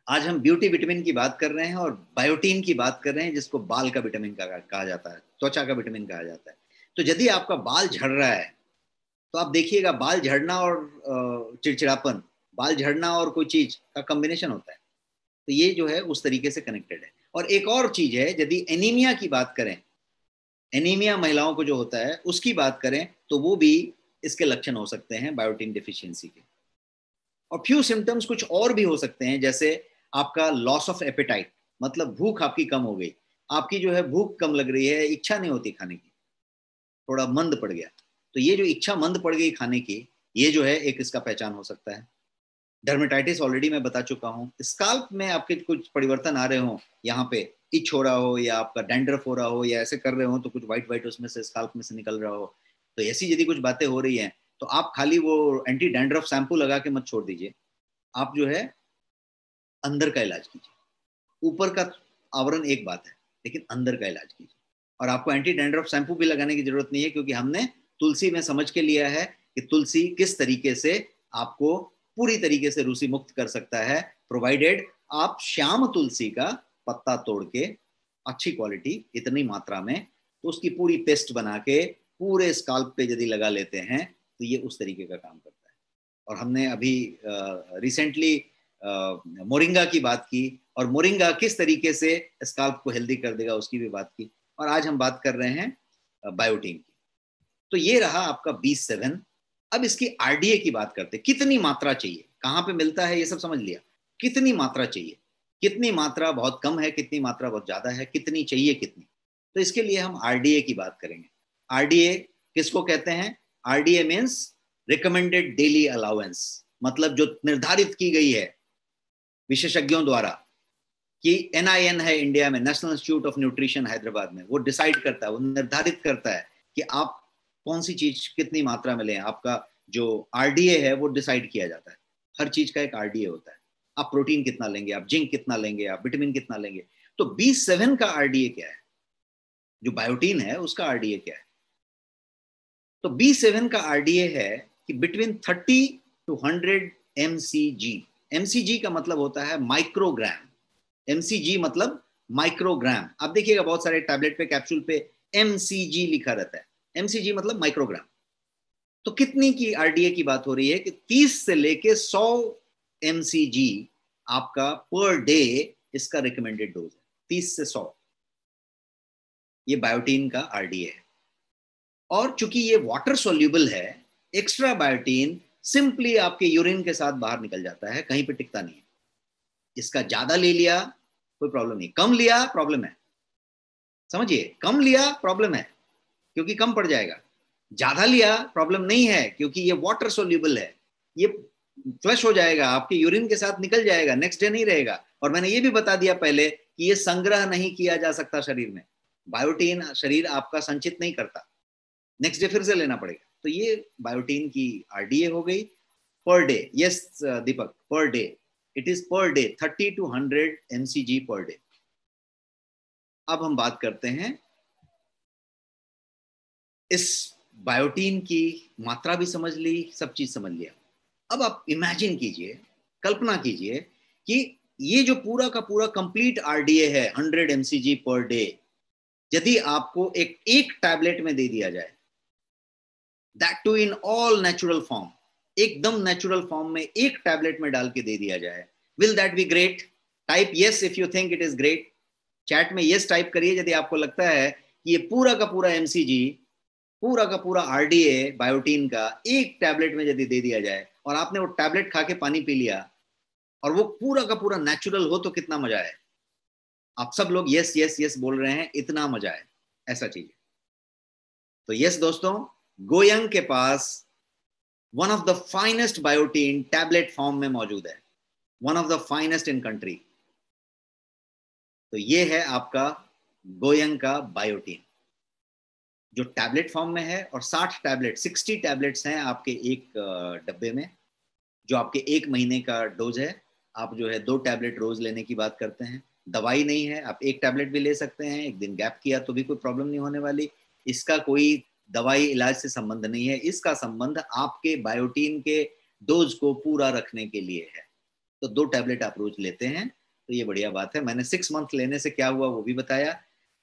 आज हम ब्यूटी विटामिन की बात कर रहे हैं और बायोटीन की बात कर रहे हैं, जिसको बाल का विटामिन कहा जाता है, त्वचा का विटामिन कहा जाता है। तो यदि आपका बाल झड़ रहा है तो आप देखिएगा बाल झड़ना और चिड़चिड़ापन, बाल झड़ना और कोई चीज का कॉम्बिनेशन होता है। तो ये जो है उस तरीके से कनेक्टेड है। और एक और चीज है, यदि एनीमिया की बात करें, एनीमिया महिलाओं को जो होता है उसकी बात करें तो वो भी इसके लक्षण हो सकते हैं बायोटीन डिफिशियंसी के। और फ्यू सिम्टम्स कुछ और भी हो सकते हैं, जैसे आपका लॉस ऑफ एपेटाइट, मतलब भूख आपकी कम हो गई, आपकी जो है भूख कम लग रही है, इच्छा नहीं होती खाने की, थोड़ा मंद पड़ गया। तो ये जो इच्छा मंद पड़ गई खाने की, ये जो है एक इसका पहचान हो सकता है। डर्मेटाइटिस ऑलरेडी मैं बता चुका हूँ। स्काल्प में आपके कुछ परिवर्तन आ रहे हो, यहाँ पे इच हो रहा हो या आपका डैंड्रफ हो रहा हो या ऐसे कर रहे हो तो कुछ व्हाइट व्हाइट उसमें से स्काल्प में से निकल रहा हो, तो ऐसी यदि कुछ बातें हो रही हैं तो आप खाली वो एंटी डैंड्रफ शैम्पू लगा के मत छोड़ दीजिए। आप जो है अंदर का इलाज कीजिए। ऊपर का आवरण एक बात है, लेकिन अंदर का इलाज कीजिए। और आपको एंटी डैंड्रफ शैम्पू भी लगाने की जरूरत नहीं है, क्योंकि हमने तुलसी में समझ के लिया है कि तुलसी किस तरीके से आपको पूरी तरीके से रूसी मुक्त कर सकता है, प्रोवाइडेड आप श्याम तुलसी का पत्ता तोड़ के अच्छी क्वालिटी इतनी मात्रा में तो उसकी पूरी पेस्ट बना के पूरे स्काल्प पे यदि लगा लेते हैं तो ये उस तरीके का काम करता है। और हमने अभी रिसेंटली मोरिंगा की बात की, और मोरिंगा किस तरीके से स्काल्प को हेल्दी कर देगा उसकी भी बात की। और आज हम बात कर रहे हैं बायोटीन की। तो ये रहा आपका B7। अब इसकी आरडीए की बात करते हैं, कितनी मात्रा चाहिए, कहाँ पे मिलता है, ये सब समझ लिया। कितनी मात्रा चाहिए, कितनी मात्रा बहुत कम है, कितनी मात्रा बहुत ज्यादा है, कितनी चाहिए कितनी, तो इसके लिए हम आरडीए की बात करेंगे। आरडीए किसको कहते हैं? RDA means recommended daily allowance, मतलब जो निर्धारित की गई है विशेषज्ञों द्वारा कि NIN है इंडिया में, national institute of nutrition Hyderabad में, वो डिसाइड करता है, वो निर्धारित करता है कि आप कौन सी चीज कितनी मात्रा में लें। आपका जो आरडीए है वो डिसाइड किया जाता है, हर चीज का एक आरडीए होता है। आप प्रोटीन कितना लेंगे, आप जिंक कितना लेंगे, आप विटामिन कितना लेंगे। तो B7 का आरडीए क्या है, जो बायोटीन है उसका आरडीए क्या है? तो B7 का आरडीए है कि बिटवीन 30 to 100 mcg। mcg का मतलब होता है माइक्रोग्राम, mcg मतलब माइक्रोग्राम। आप देखिएगा बहुत सारे टैबलेट पे, कैप्सूल पे mcg लिखा रहता है, mcg मतलब माइक्रोग्राम। तो कितनी की आरडीए की बात हो रही है कि 30 से लेके 100 mcg आपका पर डे इसका रिकमेंडेड डोज है, 30 से 100। ये बायोटीन का आरडीए है। और चूंकि ये वाटर सोल्यूबल है, एक्स्ट्रा बायोटीन सिंपली आपके यूरिन के साथ बाहर निकल जाता है, कहीं पे टिकता नहीं है। इसका ज्यादा ले लिया कोई प्रॉब्लम नहीं, कम लिया प्रॉब्लम है। समझिए, कम लिया प्रॉब्लम है क्योंकि कम पड़ जाएगा, ज्यादा लिया प्रॉब्लम नहीं है क्योंकि ये वाटर सोल्यूबल है, ये फ्लश हो जाएगा, आपके यूरिन के साथ निकल जाएगा, नेक्स्ट डे नहीं रहेगा। और मैंने ये भी बता दिया पहले कि ये संग्रह नहीं किया जा सकता शरीर में, बायोटीन शरीर आपका संचित नहीं करता, नेक्स्ट डे फिर से लेना पड़ेगा। तो ये बायोटीन की आरडीए हो गई per day. Yes Deepak, per day, it is per day 30 to 100 mcg per day. अब हम बात करते हैं, इस बायोटीन की मात्रा भी समझ ली, सब चीज समझ लिया। अब आप इमेजिन कीजिए, कल्पना कीजिए कि ये जो पूरा का पूरा कंप्लीट आरडीए है 100 mcg पर डे, यदि आपको एक टैबलेट में दे दिया जाए, that too in all natural form, एकदम नेचुरल फॉर्म में एक टैबलेट में डाल के दे दिया जाए, will that be great? Type yes if you think it is great. Chat में यस टाइप करिए यदि आपको लगता है कि ये पूरा का पूरा एमसीजी, पूरा का पूरा आरडीए बायोटीन का एक टैबलेट में यदि दे दिया जाए और आपने वो टैबलेट खा के पानी पी लिया और वो पूरा का पूरा नेचुरल हो तो कितना मजा है। आप सब लोग यस यस यस बोल रहे हैं, इतना मजा है, ऐसा चीज। तो यस दोस्तों, गोयंग के पास one of the finest biotin tablet form में मौजूद है, one of the finest in country. तो ये है आपका गोयंग का बायोटीन जो टैबलेट फॉर्म में है, और 60 टैबलेट्स हैं आपके एक डब्बे में, जो आपके एक महीने का डोज है। आप जो है 2 टैबलेट रोज लेने की बात करते हैं, दवाई नहीं है, आप एक टैबलेट भी ले सकते हैं, एक दिन गैप किया तो भी कोई प्रॉब्लम नहीं होने वाली। इसका कोई दवाई इलाज से संबंध नहीं है, इसका संबंध आपके बायोटीन के डोज को पूरा रखने के लिए है। तो 2 टैबलेट आप रोज लेते हैं तो ये बढ़िया बात है। मैंने 6 मंथ लेने से क्या हुआ वो भी बताया,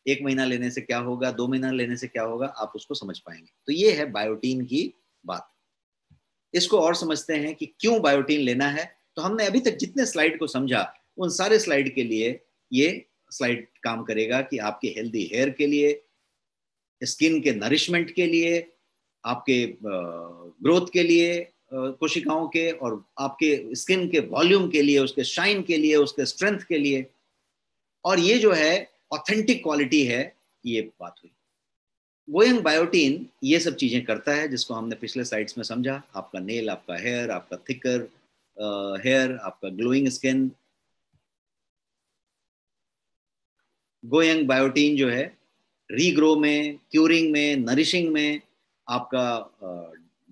1 महीना लेने से क्या होगा, 2 महीना लेने से क्या होगा, आप उसको समझ पाएंगे। तो ये है बायोटीन की बात। इसको और समझते हैं कि क्यों बायोटीन लेना है। तो हमने अभी तक जितने स्लाइड को समझा उन सारे स्लाइड के लिए ये स्लाइड काम करेगा कि आपके हेल्दी हेयर के लिए, स्किन के नरिशमेंट के लिए, आपके ग्रोथ के लिए कोशिकाओं के, और आपके स्किन के वॉल्यूम के लिए, उसके शाइन के लिए, उसके स्ट्रेंथ के लिए। और ये जो है ऑथेंटिक क्वालिटी है, ये बात हुई। गोयंग बायोटीन ये सब चीजें करता है जिसको हमने पिछले स्लाइड्स में समझा। आपका नेल, आपका हेयर, आपका थिकर, हेयर, आपका ग्लोइंग स्किन। गोयंग बायोटीन जो है रीग्रो में, क्यूरिंग में, नरिशिंग में, आपका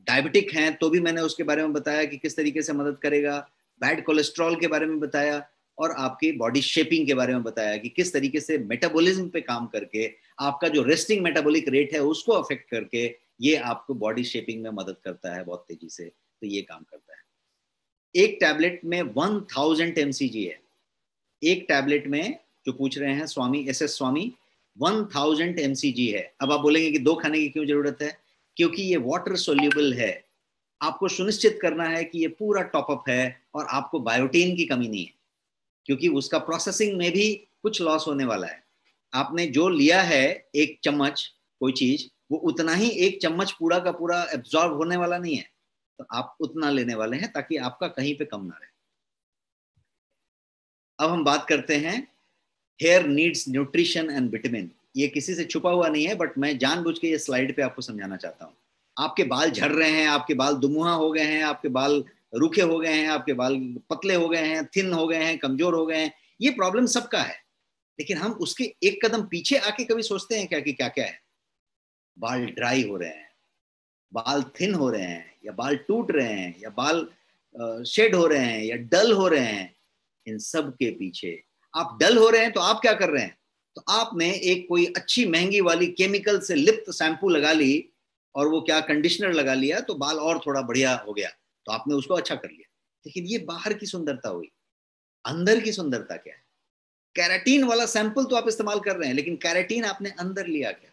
डायबिटिक हैं तो भी मैंने उसके बारे में बताया कि किस तरीके से मदद करेगा, बैड कोलेस्ट्रॉल के बारे में बताया, और आपकी बॉडी शेपिंग के बारे में बताया कि किस तरीके से मेटाबॉलिज्म पे काम करके आपका जो रेस्टिंग मेटाबॉलिक रेट है उसको अफेक्ट करके ये आपको बॉडी शेपिंग में मदद करता है बहुत तेजी से। तो ये काम करता है। एक टैबलेट में 1000 mcg है। एक टैबलेट में, जो पूछ रहे हैं स्वामी SS स्वामी, 1000 mcg है। अब आप बोलेंगे कि 2 खाने की क्यों जरूरत है? क्योंकि ये वाटर सोल्यूबल है। आपको सुनिश्चित करना है कि ये पूरा टॉपअप है और आपको बायोटीन की कमी नहीं है, क्योंकि उसका प्रोसेसिंग में भी कुछ लॉस होने वाला है। आपने जो लिया है 1 चम्मच कोई चीज, वो उतना ही 1 चम्मच पूरा का पूरा एब्जॉर्ब होने वाला नहीं है। तो आप उतना लेने वाले हैं ताकि आपका कहीं पे कम ना रहे। अब हम बात करते हैं hair needs nutrition and vitamin. ये किसी से छुपा हुआ नहीं है, बट मैं जानबूझ के ये स्लाइड पे आपको समझाना चाहता हूँ। आपके बाल झड़ रहे हैं, आपके बाल दुमुहा हो गए हैं, आपके बाल रूखे हो गए हैं, आपके बाल पतले हो गए हैं, थिन हो गए हैं, कमजोर हो गए हैं, ये प्रॉब्लम सबका है। लेकिन हम उसके एक कदम पीछे आके कभी सोचते हैं क्या कि क्या क्या है? बाल ड्राई हो रहे हैं, बाल थिन हो रहे हैं, या बाल टूट रहे हैं, या बाल शेड हो रहे हैं, या डल हो रहे हैं। इन सब के पीछे, आप डल हो रहे हैं तो आप क्या कर रहे हैं? तो आपने एक कोई अच्छी महंगी वाली केमिकल से लिप्त शैम्पू लगा ली, और वो क्या कंडीशनर लगा लिया, तो बाल और थोड़ा बढ़िया हो गया, तो आपने उसको अच्छा कर लिया। लेकिन ये बाहर की सुंदरता हुई। अंदर की सुंदरता क्या है? कैराटीन वाला सैंपल तो आप इस्तेमाल कर रहे हैं, लेकिन कैराटीन आपने अंदर लिया क्या?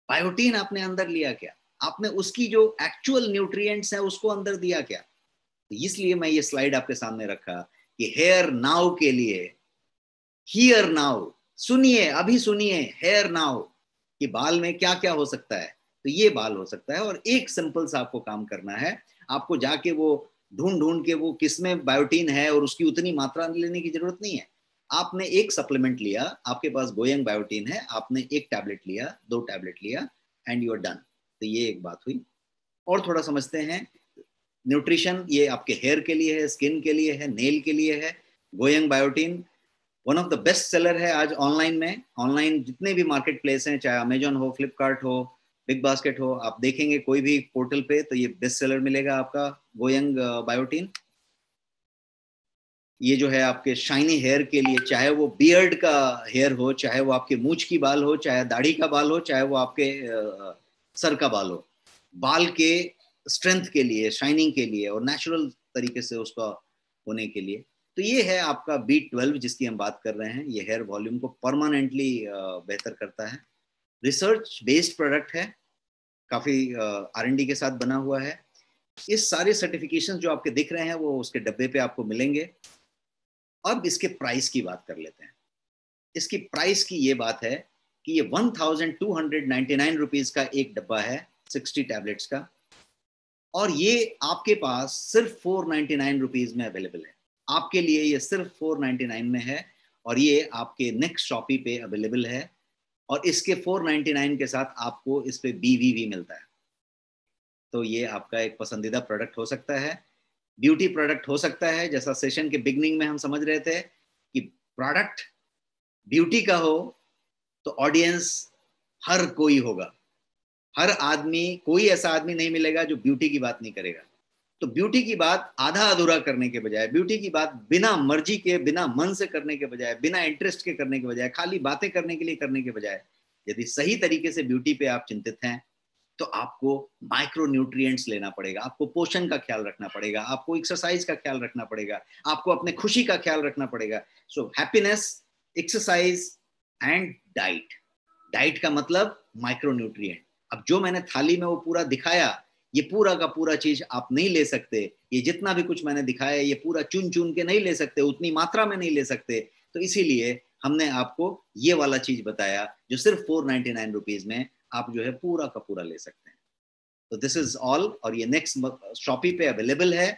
बायोटीन आपने अंदर लिया क्या? आपने उसकी जो एक्चुअल न्यूट्रिएंट्स हैं उसको अंदर दिया क्या? तो इसलिए मैं ये स्लाइड आपके सामने रखा कि हेयर नाउ के लिए, हियर नाउ, सुनिए, अभी सुनिए, हेयर नाउ, कि बाल में क्या क्या हो सकता है। तो ये बाल हो सकता है, और एक सिंपल सा आपको काम करना है। आपको जाके वो ढूंढ ढूंढ के वो किसमें बायोटीन है और उसकी उतनी मात्रा लेने की जरूरत नहीं है। आपने एक सप्लीमेंट लिया, आपके पास गोयंग बायोटीन है, आपने 1 टैबलेट लिया, 2 टैबलेट लिया, एंड यू आर डन। तो ये एक बात हुई। और थोड़ा समझते हैं न्यूट्रिशन। ये आपके हेयर के लिए है, स्किन के लिए है, नेल के लिए है। गोयंग biotin one of the best seller है आज ऑनलाइन में। ऑनलाइन जितने भी मार्केट प्लेस हैं, चाहे अमेजोन हो, फ्लिपकार्ट हो, बिग बास्केट हो, आप देखेंगे कोई भी पोर्टल पे तो ये बेस्ट सेलर मिलेगा आपका गोयंग बायोटीन। ये जो है आपके शाइनी हेयर के लिए, चाहे वो बियर्ड का हेयर हो, चाहे वो आपके मूछ की बाल हो, चाहे दाढ़ी का बाल हो, चाहे वो आपके सर का बाल हो, बाल के स्ट्रेंथ के लिए, शाइनिंग के लिए, और नेचुरल तरीके से उसका होने के लिए। तो ये है आपका B12 जिसकी हम बात कर रहे हैं। ये हेयर वॉल्यूम को परमानेंटली बेहतर करता है। रिसर्च बेस्ड प्रोडक्ट है, काफी R&D के साथ बना हुआ है। इस सारे सर्टिफिकेशन जो आपके दिख रहे हैं वो उसके डब्बे पे आपको मिलेंगे। अब इसके प्राइस की बात कर लेते हैं। इसकी प्राइस की ये बात है कि ये 1299 रुपीज का एक डब्बा है 60 टैबलेट्स का, और ये आपके पास सिर्फ 499 रुपीज में अवेलेबल है। आपके लिए ये सिर्फ 499 में है, और ये आपके नेक्स्ट शॉपी पे अवेलेबल है। और इसके 499 के साथ आपको इस पे BV मिलता है। तो ये आपका एक पसंदीदा प्रोडक्ट हो सकता है, ब्यूटी प्रोडक्ट हो सकता है। जैसा सेशन के बिगनिंग में हम समझ रहे थे कि प्रोडक्ट ब्यूटी का हो तो ऑडियंस हर कोई होगा। हर आदमी, कोई ऐसा आदमी नहीं मिलेगा जो ब्यूटी की बात नहीं करेगा। तो ब्यूटी की बात आधा अधूरा करने के बजाय, ब्यूटी की बात बिना मर्जी के, बिना मन से करने के बजाय, बिना इंटरेस्ट के करने के बजाय, खाली बातें करने के लिए करने के बजाय, यदि सही तरीके से ब्यूटी पे आप चिंतित हैं तो आपको माइक्रो न्यूट्रिएंट्स लेना पड़ेगा, आपको पोषण का ख्याल रखना पड़ेगा, आपको एक्सरसाइज का ख्याल रखना पड़ेगा, आपको अपने खुशी का ख्याल रखना पड़ेगा। So happiness, exercise and diet. Diet का मतलब माइक्रो न्यूट्रिएंट। अब जो मैंने थाली में वो पूरा दिखाया, ये पूरा का पूरा चीज आप नहीं ले सकते। ये जितना भी कुछ मैंने दिखाया ये पूरा चुन चुन के नहीं ले सकते, उतनी मात्रा में नहीं ले सकते। तो इसीलिए हमने आपको ये वाला चीज बताया जो सिर्फ 499 रुपीज में आप जो है पूरा का पूरा ले सकते हैं। तो दिस इज ऑल, और ये नेक्स्ट शॉपी पे अवेलेबल है।